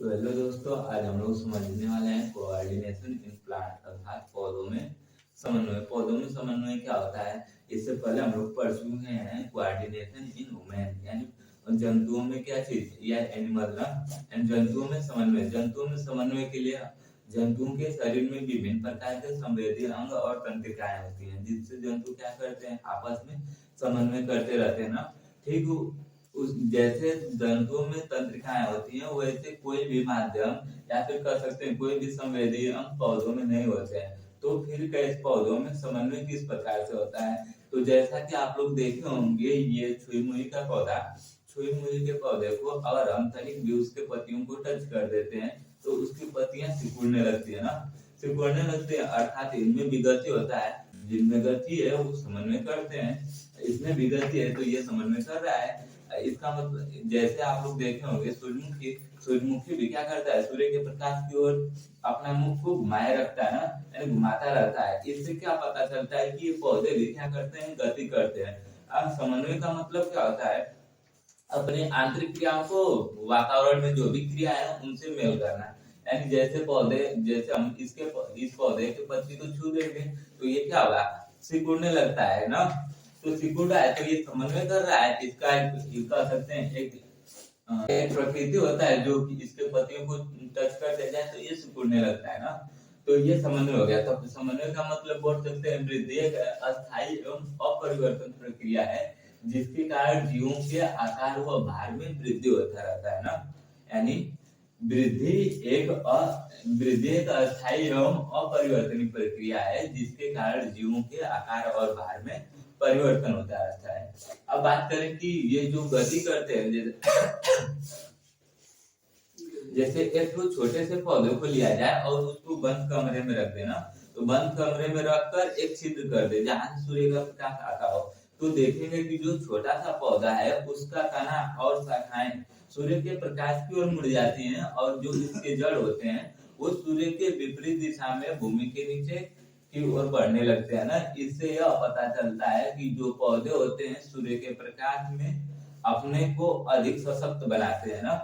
तो हेलो दोस्तों, आज हम लोग समझने वाले हैं कोऑर्डिनेशन इन प्लांट अर्थात पौधों में समन्वय। पौधों में समन्वय क्या होता है, इससे पहले हम लोग पढ़ चुके हैं कोऑर्डिनेशन इन ह्यूमन, यानी जंतुओं में क्या चीज या एनिमल ना, जंतुओं में समन्वय। जंतुओं में समन्वय के लिए जंतुओं के शरीर में विभिन्न प्रकार के संवेदी अंग और तंत्रिकाएं होती हैं, जिससे जंतु क्या करते हैं, आपस में समन्वय करते रहते हैं ना। ठीक उस जैसे जंतुओं में तंत्रिकाएं होती हैं, वैसे कोई भी माध्यम या फिर कह सकते हैं कोई भी संवेदी अंग पौधों में नहीं होते हैं। तो फिर कैसे पौधों में समन्वय किस प्रकार से होता है, तो जैसा कि आप लोग देखे होंगे, ये छुई मुई का पौधा, छुई मुई के पौधे को अगर हम तनिक भी उसके पत्तियों को टच कर देते हैं तो उसकी पत्तियां सिकुड़ने लगती है ना, सिकुड़ने लगती है, अर्थात इनमें भी गति होता है। जिनमें गति है वो समन्वय करते हैं, इसमें भी गति है तो ये समन्वय कर रहा है। इसका मतलब जैसे आप लोग देखे होंगे सूर्यमुखी, सूर्यमुखी भी क्या करता है, सूर्य के प्रकाश की ओर अपना मुख को घुमाए रखता है ना, यानी घुमाता रहता है। इससे क्या पता चलता है कि ये पौधे भी क्या करते हैं, गति करते हैं। अब समन्वय का मतलब क्या होता है, अपनी आंतरिक क्रियाओं को वातावरण में जो भी क्रिया है उनसे मेल करना। यानी जैसे पौधे, जैसे हम इस पौधे के पत्ती को छू देंगे तो ये क्या होगा, सिकुड़ने लगता है ना। तो सिकुड़ रहा है तो ये समन्वय कर रहा है। इसका कह सकते हैं एक प्रकृति होता है जो कि इसके पत्तियों को टच कर देता है तो ये सिकुड़ने लगता है ना। तो ये समन्वय हो गया। तो समन्वय का मतलब बोल सकते हैं वृद्धि एक अस्थायी एवं अपरिवर्तन प्रक्रिया है, जिसके कारण जीवों के आकार व भार में वृद्धि होता रहता है ना। यानी वृद्धि एक अस्थायी एवं अपरिवर्तनीय प्रक्रिया है, जिसके कारण जीवों के आकार और भार में परिवर्तन होता रहता है। अब बात करें कि ये जो गति करते हैं, जैसे एक तो छोटे से पौधे को लिया जाए और उसको बंद कमरे में रख देना, तो बंद कमरे में रखकर एक छिद्र कर दे जहां सूर्य का प्रकाश आता हो, तो देखेंगे कि जो छोटा सा पौधा है उसका तना और शाखाएं सूर्य के प्रकाश की ओर मुड़ जाती हैं, और जो इसके जड़ होते हैं वो सूर्य के विपरीत दिशा में भूमि के नीचे की ओर बढ़ने लगते हैं ना। इससे यह पता चलता है कि जो पौधे होते हैं सूर्य के प्रकाश में अपने को अधिक सशक्त बनाते हैं ना।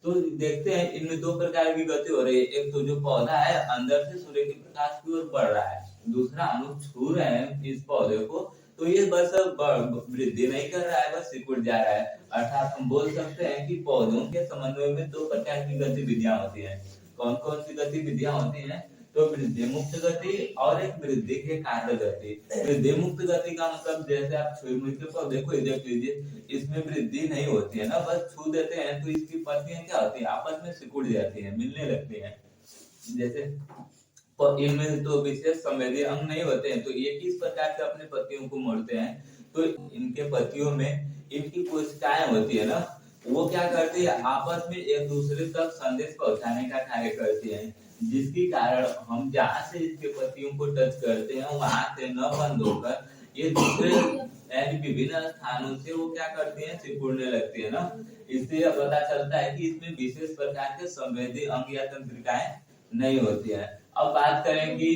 तो देखते हैं इनमें दो प्रकार की गति हो रही है। एक तो जो पौधा है अंदर से सूर्य के प्रकाश की ओर बढ़ रहा है, दूसरा हम लोग छू रहे हैं इस पौधे को तो ये बस वृद्धि नहीं कर रहा है, बस सिकुड़ जा रहा है। अर्थात हम बोल सकते हैं कि पौधों के समन्वय में दो प्रकार की गतिविधियां होती हैं। कौन कौन सी गतिविधियां होती हैं, तो वृद्धि मुक्त गति और एक वृद्धि के कार्य गति। वृद्धि मुक्त गति का मतलब जैसे आप छुई मुई के पौधे को देख लीजिए, इसमें वृद्धि नहीं होती है ना, बस छू देते हैं तो इसकी पत्तियां क्या होती है, आपस में सिकुड़ जाती है, मिलने लगती है। जैसे इनमें तो विशेष संवेदी अंग नहीं होते हैं, तो ये किस प्रकार से अपने पत्तियों को मोड़ते हैं, तो इनके पत्तियों में इनकी कोशिकाएं होती है ना, वो क्या करती है, आपस में एक दूसरे तक संदेश पहुंचाने का कार्य करती है, जिसके कारण हम जहाँ से इसके पत्तियों को टच करते हैं वहां से न बंद होकर ये दूसरे यानी विभिन्न स्थानों से वो क्या करती है, सिकुड़ने लगती है ना। इससे यह पता चलता है कि इसमें विशेष प्रकार के संवेदी अंग या तंत्रिकाएं नहीं होती है। अब बात करें कि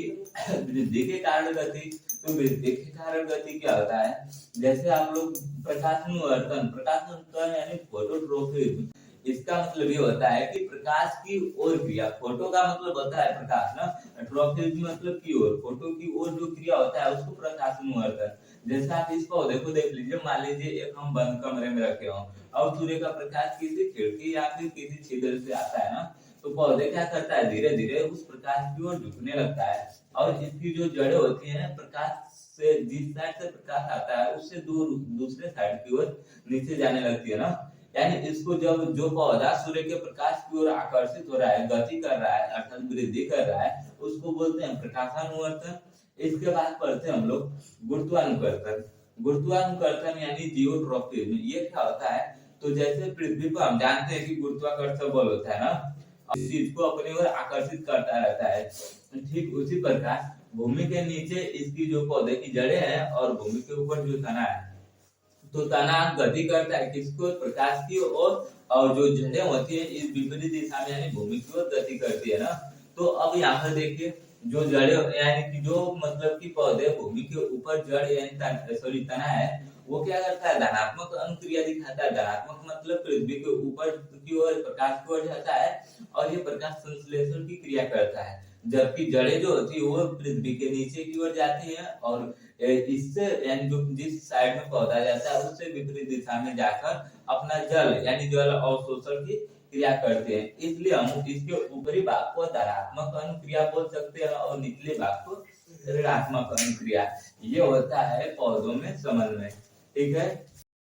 वृद्धि के कारण गति, तो वृद्धि के कारण गति क्या होता है, जैसे आप लोग प्रकाश यानी फोटोट्रोपिज्म, इसका मतलब ये होता है कि प्रकाश की ओर क्रिया। फोटो का मतलब होता है प्रकाश ना, ट्रोपिज्म मतलब की ओर, फोटो की ओर जो क्रिया होता है उसको प्रकाशनुवर्तन। जैसे आप इस पौधे को देख लीजिए, मान लीजिए एक हम बंद कमरे में रखे हो और सूर्य का प्रकाश किसी खिड़की या फिर किसी छिद्र से आता है ना, तो पौधे क्या करता है, धीरे धीरे उस प्रकाश की ओर झुकने लगता है, और इसकी जो जड़ें होती हैं प्रकाश से, जिस साइड से प्रकाश आता है उससे दूर दूसरे साइड की ओर नीचे जाने लगती है ना। यानी इसको जब जो पौधा सूर्य के प्रकाश की ओर आकर्षित हो रहा है, गति कर रहा है अर्थात वृद्धि कर रहा है, उसको बोलते हैं प्रकाशानुवर्तन। इसके बाद पढ़ते हैं हम लोग गुरुत्वानुकर्षण। गुरुत्वानुकर्षण यानी जियोट्रॉपिज्म, ये क्या होता है, तो जैसे पृथ्वी पर हम जानते हैं कि गुरुत्वाकर्षण बल होता है ना, इस चीज को अपनी ओर आकर्षित करता रहता है, ठीक उसी प्रकार भूमि के नीचे इसकी जो पौधे की जड़ें हैं और भूमि के ऊपर जो तना है, तो तना गति करता है किसको, प्रकाश की ओर, और जो जड़ें होती है इस विपरीत दिशा में यानी भूमि की ओर गति करती है ना। तो अब यहाँ पर देखिए जो जड़ें यानी कि जो मतलब कि पौधे भूमि के ऊपर जड़ यानी तना है वो क्या करता है, धनात्मक अनुक्रिया दिखाता है। धनात्मक मतलब पृथ्वी के ऊपर की ओर, प्रकाश की ओर जाता है और ये प्रकाश संश्लेषण की क्रिया करता है। जबकि जड़ें जो होती है वो पृथ्वी के नीचे की ओर जाती है और इससे यानी जो जिस साइड में पौधा जाता है उससे विपरीत दिशा में जाकर अपना जल यानी जल अवशोषण की क्रिया करते हैं। इसलिए हम इसके ऊपरी भाग को धनात्मक अनुक्रिया बोल सकते हैं और निचले भाग को ऋणात्मक अनुक्रिया। ये होता है पौधों में समन्वय। ठीक है।